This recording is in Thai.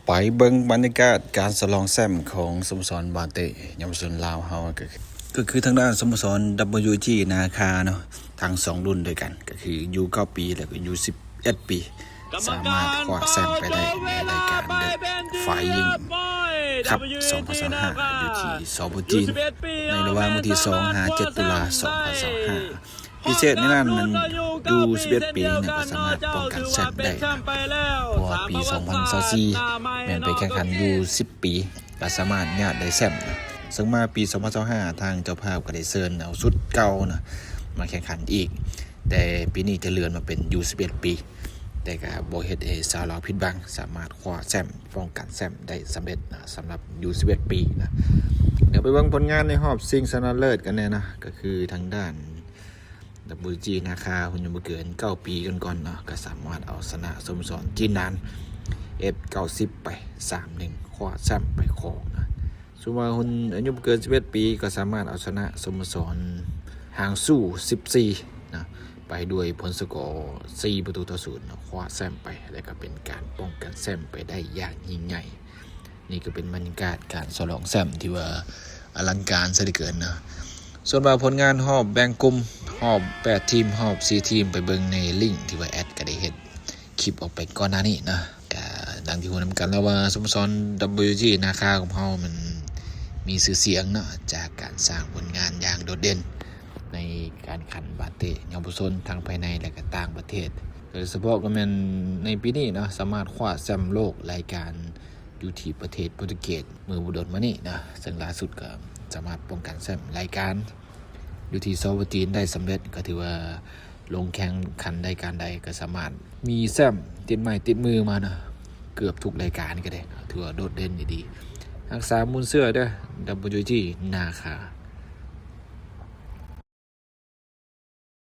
ไปเบิ่งบรรยากาศการสลองแซมของสโมสรบาเตยามชนลาวเฮาก็คือทางด้านสโมสร WG นาคาเนาะทั้ง2รุ่นด้วยกันก็คือยู9ปีแล้วก็ยู11ปีสามารถคว้าแซมไปได้ในรายการเดอะไฟยิงครับ2025อยู่ที่ซอโบจีนในระหว่างวันที่2-7 ตุลา2025พิเศษในนั้นมันดู11 ปีเนี่ยก็สามารถป้องกันแชมป์ได้เพราะว่าปี2024แม่นไปแข่งขันอยู่10 ปีก็สามารถญาติได้แชมป์นะซึ่งมาปี2025ทางเจ้าภาพก็ได้เชิญเอาชุดเก่านะมาแข่งขันอีกแต่ปีนี้จะเลื่อนมาเป็นอยู่11 ปีแต่ก็บ่เฮ็ดให้ชาวลาวผิดหวังสามารถคว้าแชมป์ป้องกันแชมป์ได้สำเร็จนะสำหรับอยู่11 ปีนะเดี๋ยวไปเบิ่งผลงานในรอบชิงชนะเลิศกันแน่นะก็คือทางด้านWG นาคาหุ่นยนต์บ่เกิน9 ปีก่อนเนาะก็สามารถเอาชนะสโมสรจีนนาน F90 ไป 3-1 คว้าแชมป์ไปครองนะส่วนว่าหุ่นอายุบ่เกิน11 ปีก็สามารถเอาชนะสโมสรหางสู้14นะไปด้วยผลสกอร์4-0นะคว้าแชมป์ไปแล้วก็เป็นการป้องกันแชมป์ไปได้อย่างยิ่งใหญ่นี่ก็เป็นบรรยากาศการฉลองแชมป์ที่ว่าอลังการซะเหลือเกินนะส่วนว่าผลงานรอบแบ่งกลุ่มรอบ8 ทีมรอบ4 ทีมไปเบิ่งในลิงก์ที่ว่าแอดก็ได้เฮ็ดคลิปออกไปก่อนหน้านี้นะก็ดังที่ฮู้นำกันแล้วว่าสโมสร WG นาคาของเฮามันมีชื่อเสียงเนาะจากการสร้างผลงานอย่างโดดเด่นในการขันบาเตะเยาวชนทั้งภายในและก็ต่างประเทศโดยเฉพาะก็แม่นในปีนี้เนาะสามารถคว้าแชมป์โลกรายการอยู่ที่ประเทศโปรตุเกสมือบ่โดนมานี่นะซึ่งล่าสุดก็สามารถป้องกันแชมป์รายการอยู่ที่ซอโบจีนได้สำเร็จก็ถือว่าลงแข่งขันรายการใดก็สามารถมีแชมป์ติดไม้ติดมือมานะเกือบทุกรายการก็ได้ถือว่าโดดเด่นดีๆรักษามูลเสื้อเด้อ WG นาคา